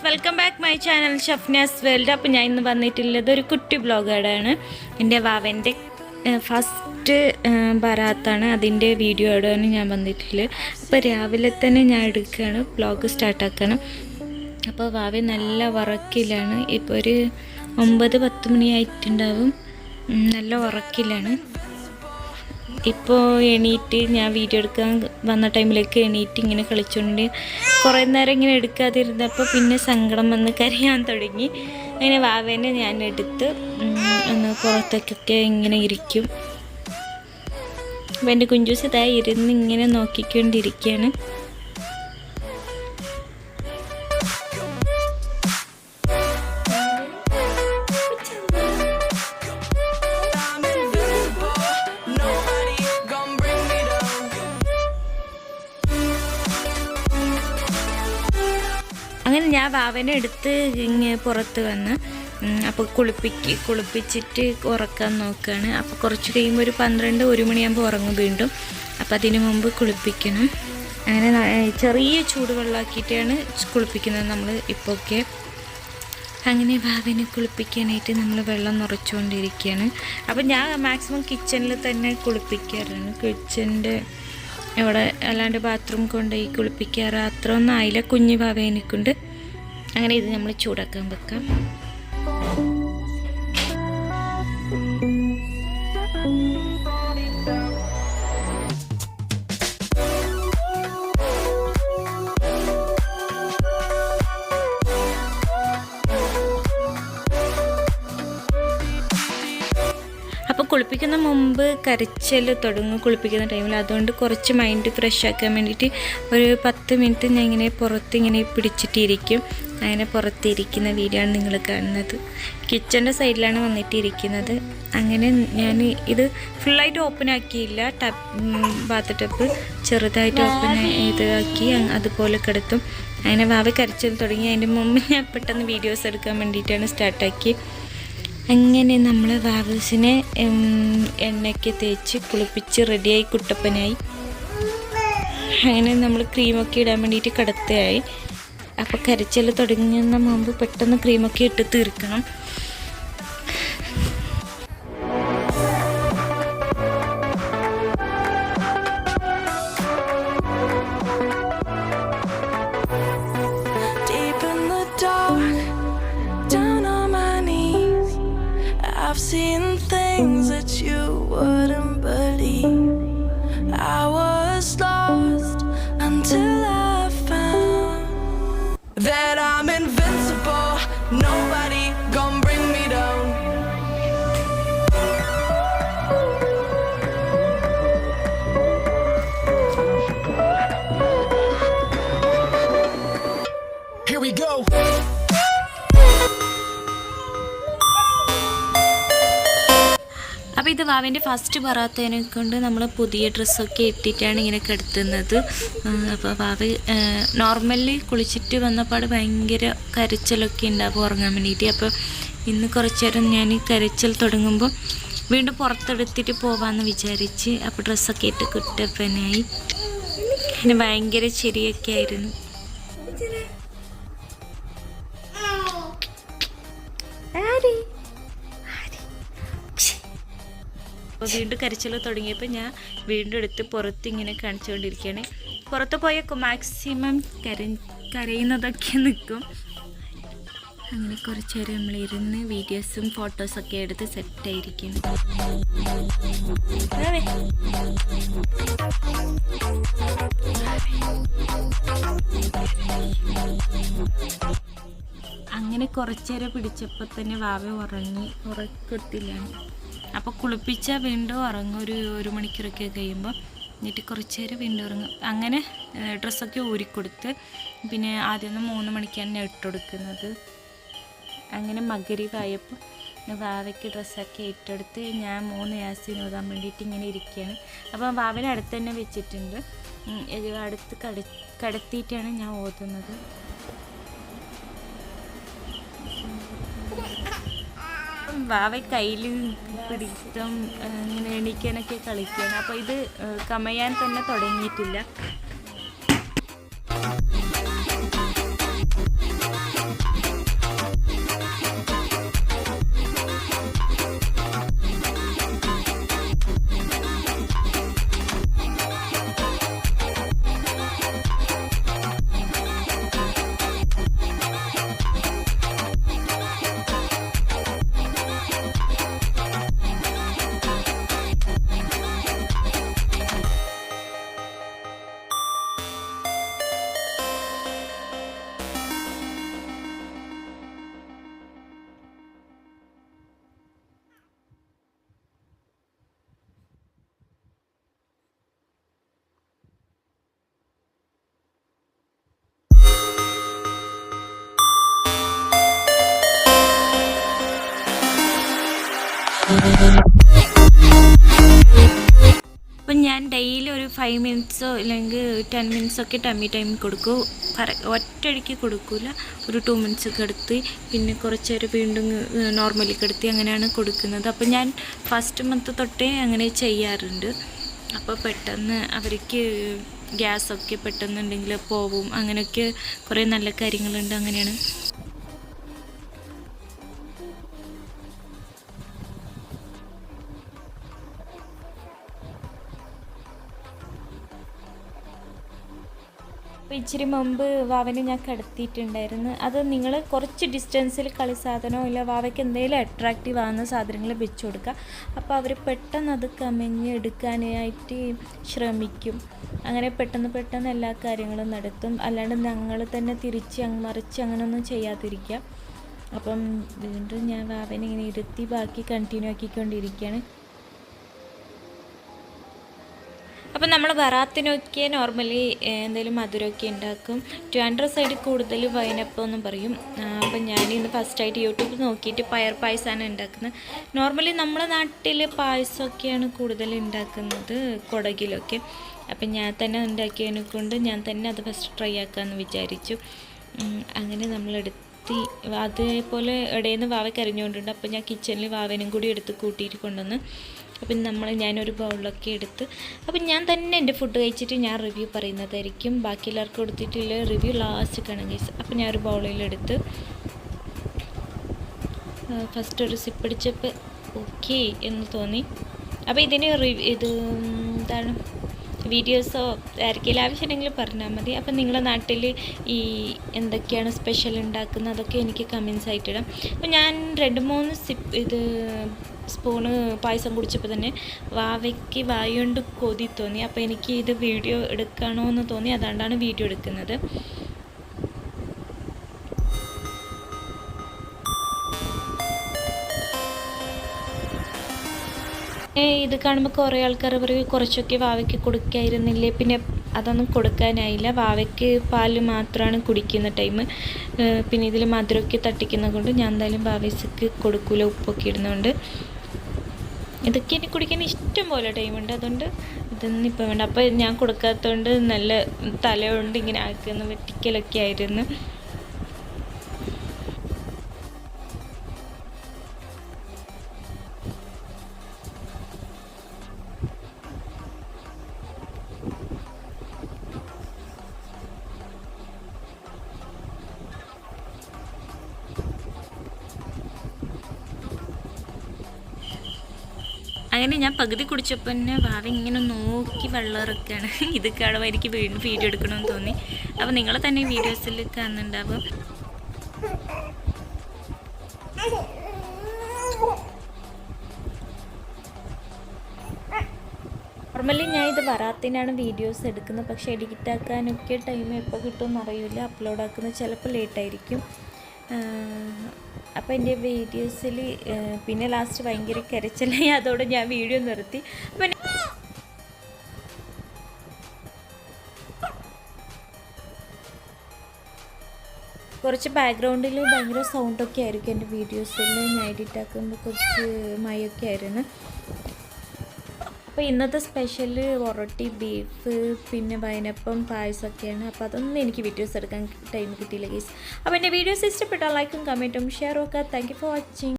Welcome back my channel Shafnas world. അപ്പോൾ ഞാൻ ഇന്ന് വന്നിട്ടുള്ളത് ഒരു കുട്ടി ബ്ലോഗാണ്. എൻ്റെ വാവൻ്റെ ഫസ്റ്റ് ബറാത്താണ്, അതിൻ്റെ വീഡിയോ ആണ് ഞാൻ വന്നിട്ടുള്ളത്. അപ്പോൾ രാവിലെ തന്നെ ഞാൻ എടുക്കുകയാണ്, ബ്ലോഗ് സ്റ്റാർട്ടാക്കണം. അപ്പോൾ വാവ നല്ല ഉറക്കിലാണ്, ഇപ്പോൾ ഒരു 9-10 മണിയായിട്ടുണ്ടാവും. നല്ല ഉറക്കിലാണ്. ഇപ്പോൾ എണീറ്റ് ഞാൻ വീഡിയോ എടുക്കാൻ വന്ന ടൈമിലേക്ക് എണീറ്റ് ഇങ്ങനെ കളിച്ചുകൊണ്ട് കുറേ നേരം ഇങ്ങനെ എടുക്കാതിരുന്നപ്പോൾ പിന്നെ സങ്കടം വന്ന് കരയാൻ തുടങ്ങി. അങ്ങനെ വാവേനെ ഞാൻ എടുത്ത് ഒന്ന് പുറത്തേക്കൊക്കെ ഇങ്ങനെ ഇരിക്കും. അപ്പോൾ എൻ്റെ കുഞ്ചൂസ് ഇതായി ഇരുന്ന് ഇങ്ങനെ നോക്കിക്കൊണ്ടിരിക്കുകയാണ്. അങ്ങനെ ഞാൻ വാവനെ എടുത്ത് ഇങ്ങനെ പുറത്ത് വന്ന് അപ്പോൾ കുളിപ്പിച്ചിട്ട് ഉറക്കാൻ നോക്കുകയാണ്. അപ്പോൾ കുറച്ച് കഴിയുമ്പോൾ ഒരു 12-1 മണിയാകുമ്പോൾ ഉറങ്ങും വീണ്ടും. അപ്പോൾ അതിന് മുമ്പ് കുളിപ്പിക്കണം. അങ്ങനെ ചെറിയ ചൂടുവെള്ളമാക്കിയിട്ടാണ് കുളിപ്പിക്കുന്നത് നമ്മൾ ഇപ്പോഴൊക്കെ. അങ്ങനെ വാവനെ കുളിപ്പിക്കാനായിട്ട് നമ്മൾ വെള്ളം നിറച്ചുകൊണ്ടിരിക്കുകയാണ്. അപ്പോൾ ഞാൻ മാക്സിമം കിച്ചണിൽ തന്നെ കുളിപ്പിക്കാറാണ്. കിച്ചൻ്റെ ഇവിടെ അല്ലാണ്ട് ബാത്റൂം കൊണ്ടുപോയി കുളിപ്പിക്കാറ് അത്ര ഒന്നും ആയില്ല, കുഞ്ഞു വാവേനെക്കൊണ്ട്. അങ്ങനെ ഇത് നമ്മൾ ചൂടാക്കാൻ വെക്കാം. അപ്പോൾ കുളിപ്പിക്കുന്ന മുമ്പ് കരച്ചിൽ തുടങ്ങും കുളിപ്പിക്കുന്ന ടൈമിൽ. അതുകൊണ്ട് കുറച്ച് മൈൻഡ് ഫ്രഷ് ആക്കാൻ വേണ്ടിയിട്ട് ഒരു 10 മിനിറ്റ് ഞാൻ ഇങ്ങനെ പുറത്തിങ്ങനെ പിടിച്ചിട്ടിരിക്കും. അങ്ങനെ പുറത്തിരിക്കുന്ന വീഡിയോ ആണ് നിങ്ങൾ കാണുന്നത്. കിച്ചൻ്റെ സൈഡിലാണ് വന്നിട്ടിരിക്കുന്നത്. അങ്ങനെ ഞാൻ ഇത് ഫുള്ളായിട്ട് ഓപ്പൺ ആക്കിയില്ല, ബാത്ത് ടപ്പ് ചെറുതായിട്ട് ഓപ്പൺ ഇതാക്കി അതുപോലെ കിടത്തും. അങ്ങനെ വാവ കരച്ചിൽ തുടങ്ങി. അതിൻ്റെ മുമ്പ് ഞാൻ പെട്ടെന്ന് വീഡിയോസ് എടുക്കാൻ വേണ്ടിയിട്ടാണ് സ്റ്റാർട്ടാക്കി. അങ്ങനെ നമ്മൾ വാവൂസിനെ എണ്ണയ്ക്ക് തേച്ച് കുളിപ്പിച്ച് റെഡിയായി കുട്ടപ്പനായി. അങ്ങനെ നമ്മൾ ക്രീമൊക്കെ ഇടാൻ വേണ്ടിയിട്ട് കിടത്തയായി. അപ്പോൾ കരച്ചിൽ തുടങ്ങുന്ന മുമ്പ് പെട്ടെന്ന് ക്രീമൊക്കെ ഇട്ട് തീർക്കണം. I've seen things that you wouldn't believe. I was lost until I found that I'm invincible. Nobody gonna bring me down. Here we go. അപ്പോൾ ഇത് വാവൻ്റെ ഫസ്റ്റ് ബറാത്തേനെ കൊണ്ട് നമ്മൾ പുതിയ ഡ്രസ്സൊക്കെ ഇട്ടിട്ടാണ് ഇങ്ങനെ കിടത്തുന്നത്. അപ്പോൾ വാവ നോർമലി കുളിച്ചിട്ട് വന്നപാട് ഭയങ്കര കരച്ചിലൊക്കെ ഉണ്ടാവും ഉറങ്ങാൻ വേണ്ടിയിട്ട്. അപ്പോൾ ഇന്ന് കുറച്ച് നേരം ഞാൻ കരച്ചിൽ തുടങ്ങുമ്പോൾ വീണ്ടും പുറത്തെടുത്തിട്ട് പോവാമെന്ന് വിചാരിച്ച് അപ്പോൾ ഡ്രസ്സൊക്കെ ഇട്ട് കുട്ടപ്പനായി. പിന്നെ ഭയങ്കര ചെറിയൊക്കെ ആയിരുന്നു. അപ്പോൾ വീണ്ടും കരച്ചിൽ തുടങ്ങിയപ്പോൾ ഞാൻ വീണ്ടും എടുത്ത് പുറത്ത് ഇങ്ങനെ കാണിച്ചുകൊണ്ടിരിക്കുകയാണ്. പുറത്ത് പോയാൽ മാക്സിമം കരയുന്നതൊക്കെ നിൽക്കും. അങ്ങനെ കുറച്ച് നേരം നമ്മളിരുന്ന് വീഡിയോസും ഫോട്ടോസൊക്കെ എടുത്ത് സെറ്റായിരിക്കും. അങ്ങനെ കുറച്ച് നേരം പിടിച്ചപ്പോൾ തന്നെ വാവ ഉറക്കത്തിലാണ്. അപ്പോൾ കുളിപ്പിച്ചാൽ വീണ്ടും ഉറങ്ങും. ഒരു 1 മണിക്കൂറൊക്കെ കഴിയുമ്പോൾ. എന്നിട്ട് കുറച്ച് നേരം വീണ്ടും ഉറങ്ങും. അങ്ങനെ ഡ്രസ്സൊക്കെ ഊരിക്കൊടുത്ത് പിന്നെ ആദ്യം 3 മണിക്കാണ് ഞാൻ ഇട്ടുകൊടുക്കുന്നത്. അങ്ങനെ മഗ്‌രിബായപ്പോൾ വാവയ്ക്ക് ഡ്രസ്സൊക്കെ ഇട്ടെടുത്ത് ഞാൻ 3 യാസീൻ ഓതാൻ വേണ്ടിയിട്ട് ഇങ്ങനെ ഇരിക്കുകയാണ്. അപ്പോൾ വാവനെ അടുത്ത് തന്നെ വെച്ചിട്ടുണ്ട്. അടുത്ത് കടത്തിയിട്ടാണ് ഞാൻ ഓതുന്നത്. വാവ കയ്യിൽ പിടിച്ചിട്ടും ഇങ്ങനെ എണീക്കാനൊക്കെ കളിക്കുകയാണ്. അപ്പോൾ ഇത് കമയാൻ തന്നെ തുടങ്ങിയിട്ടില്ല. 5 മിനിറ്റ്സോ അല്ലെങ്കിൽ 10 മിനിറ്റ്സൊക്കെ ടമ്മി ടൈം കൊടുക്കൂ. ഒറ്റയടിക്ക് കൊടുക്കില്ല, ഒരു 2 മിനിറ്റ്സൊക്കെ എടുത്ത് പിന്നെ കുറച്ച് നേരം വീണ്ടും നോർമലി കിടത്തി അങ്ങനെയാണ് കൊടുക്കുന്നത്. അപ്പോൾ ഞാൻ ഫസ്റ്റ് മന്ത് തൊട്ടേ അങ്ങനെ ചെയ്യാറുണ്ട്. അപ്പോൾ പെട്ടെന്ന് അവർക്ക് ഗ്യാസൊക്കെ പെട്ടെന്നുണ്ടെങ്കിൽ പോവും, അങ്ങനെയൊക്കെ കുറേ നല്ല കാര്യങ്ങളുണ്ട്. അങ്ങനെയാണ്. അപ്പോൾ ഇച്ചിരി മുമ്പ് വാവനെ ഞാൻ കിടത്തിയിട്ടുണ്ടായിരുന്നു. അത് നിങ്ങൾ കുറച്ച് ഡിസ്റ്റൻസിൽ കളി സാധനമോ ഇല്ല വാവയ്ക്ക് എന്തെങ്കിലും അട്രാക്റ്റീവ് ആകുന്ന സാധനങ്ങൾ വെച്ച് കൊടുക്കുക. അപ്പോൾ അവർ പെട്ടെന്ന് അത് കമഞ്ഞ് എടുക്കാനായിട്ട് ശ്രമിക്കും. അങ്ങനെ പെട്ടെന്ന് എല്ലാ കാര്യങ്ങളും നടത്തും. അല്ലാണ്ട് ഞങ്ങൾ തന്നെ തിരിച്ച് മറിച്ച് അങ്ങനെയൊന്നും ചെയ്യാതിരിക്കുക. അപ്പം വീണ്ടും ഞാൻ വാവനെ ഇങ്ങനെ ഇരുത്തി ബാക്കി കണ്ടിന്യൂ ആക്കിക്കൊണ്ടിരിക്കുകയാണ്. അപ്പം നമ്മൾ ബറാത്തിനൊക്കെ നോർമലി എന്തെങ്കിലും മധുരമൊക്കെ ഉണ്ടാക്കും. ട്രിവാൻഡ്രം സൈഡിൽ കൂടുതൽ വൈനപ്പം എന്നും പറയും. അപ്പം ഞാനിന്ന് ഫസ്റ്റായിട്ട് യൂട്യൂബിൽ നോക്കിയിട്ട് പയർ പായസമാണ് ഉണ്ടാക്കുന്നത്. നോർമലി നമ്മുടെ നാട്ടിൽ പായസമൊക്കെയാണ് കൂടുതൽ ഉണ്ടാക്കുന്നത്, കുടകിലൊക്കെ. അപ്പം ഞാൻ തന്നെ ഉണ്ടാക്കിയതിനെ കൊണ്ട് ഞാൻ തന്നെ അത് ഫസ്റ്റ് ട്രൈ ആക്കാമെന്ന് വിചാരിച്ചു. അങ്ങനെ നമ്മളെടുത്ത് അതേപോലെ ഇടയിൽ നിന്ന് വാവ കരഞ്ഞുകൊണ്ടുണ്ട്. അപ്പോൾ ഞാൻ കിച്ചണിൽ വാവനും കൂടി എടുത്ത് കൂട്ടിയിട്ട് കൊണ്ടുവന്ന് അപ്പം ഞാനൊരു ബൗളിലൊക്കെ എടുത്ത് അപ്പം ഞാൻ തന്നെ എൻ്റെ ഫുഡ് കഴിച്ചിട്ട് ഞാൻ റിവ്യൂ പറയുന്നതായിരിക്കും. ബാക്കി എല്ലാവർക്കും കൊടുത്തിട്ടുള്ള റിവ്യൂ ലാസ്റ്റ് കാണാം ഗൈസ്. അപ്പം ഞാൻ ഒരു ബൗളിലെടുത്ത് ഫസ്റ്റ് ഒരു സിപ്പ് അടിച്ചപ്പോൾ ഓക്കെ എന്ന് തോന്നി. അപ്പോൾ ഇതിന് എന്താണ് വീഡിയോസോ ആർക്കെങ്കിലും ആവശ്യമുണ്ടെങ്കിൽ പറഞ്ഞാൽ മതി. അപ്പം നിങ്ങളുടെ നാട്ടിൽ ഈ എന്തൊക്കെയാണ് സ്പെഷ്യൽ ഉണ്ടാക്കുന്നത് അതൊക്കെ എനിക്ക് കമൻസ് ആയിട്ടിടാം. അപ്പോൾ ഞാൻ 2-3 സ്പൂണ് പായസം കുടിച്ചപ്പോൾ തന്നെ വാവയ്ക്ക് വായുകൊണ്ട് കൊതി തോന്നി. അപ്പോൾ എനിക്ക് ഇത് വീഡിയോ എടുക്കണോ എന്ന് തോന്നി, അതുകൊണ്ടാണ് വീഡിയോ എടുക്കുന്നത്. ഇത് കാണുമ്പോൾ കുറേ ആൾക്കാർ പറയും കുറച്ചൊക്കെ വാവയ്ക്ക് കൊടുക്കായിരുന്നില്ലേ. പിന്നെ അതൊന്നും കൊടുക്കാനായില്ല. വാവയ്ക്ക് പാല് മാത്രമാണ് കുടിക്കുന്ന ടൈം. പിന്നെ ഇതിൽ മധുരമൊക്കെ തട്ടിക്കുന്നത് കൊണ്ട് ഞാൻ എന്തായാലും വാവയ്ക്ക് കൊടുക്കൂല, ഉപ്പൊക്കെ ഇടുന്നതുകൊണ്ട്. ഇതൊക്കെ എനിക്ക് കുടിക്കാൻ ഇഷ്ടം പോലെ ടൈമുണ്ട്, അതുകൊണ്ട് ഇതൊന്നും ഇപ്പം വേണ്ട. അപ്പോൾ ഞാൻ കൊടുക്കാത്തതുകൊണ്ട് നല്ല തലകൊണ്ട് ഇങ്ങനെ ആക്കുന്ന വെട്ടിക്കലൊക്കെ ആയിരുന്നു. അങ്ങനെ ഞാൻ പകുതി കുടിച്ചപ്പോൾ തന്നെ വാവ ഇങ്ങനെ നോക്കി വെള്ളം ഇറക്കുകയാണ്. ഇത് കാണുമ്പോൾ എനിക്ക് വീണ്ടും വീഡിയോ എടുക്കണമെന്ന് തോന്നി. അപ്പോൾ നിങ്ങൾ തന്നെ വീഡിയോസിൽ കാണുന്നുണ്ടാവും. നോർമലി ഞാൻ ഇത് ബറാത്തിനാണ് വീഡിയോസ് എടുക്കുന്നത്. പക്ഷേ എഡിറ്റ് ആക്കാനൊക്കെ ടൈം എപ്പോൾ കിട്ടുമെന്ന് അറിയില്ല. അപ്ലോഡ് ആക്കുന്നത് ചിലപ്പോൾ ലേറ്റായിരിക്കും. അപ്പോൾ എൻ്റെ വീഡിയോസിൽ പിന്നെ ലാസ്റ്റ് ഭയങ്കര കരച്ചിലായി, അതോടെ ഞാൻ വീഡിയോ നിർത്തി. അപ്പം കുറച്ച് ബാക്ക്ഗ്രൗണ്ടിൽ ഭയങ്കര സൗണ്ടൊക്കെ ആയിരിക്കും എൻ്റെ വീഡിയോസിൽ. ഞാൻ എഡിറ്റ് ആക്കുമ്പോൾ കുറച്ച് മയൊക്കെ ആയിരുന്നു. അപ്പോൾ ഇന്നത്തെ സ്പെഷ്യൽ ഒറട്ടി ബീഫ് പിന്നെ വൈനപ്പം പായസമൊക്കെയാണ്. അപ്പോൾ അതൊന്നും എനിക്ക് വീഡിയോസ് എടുക്കാൻ ടൈം കിട്ടിയില്ല ഗൈസ്. അപ്പോൾ എൻ്റെ വീഡിയോസ് ഇഷ്ടപ്പെട്ടാൽ ലൈക്കും കമൻറ്റും ഷെയറും ഒക്കെ. Thank you for watching.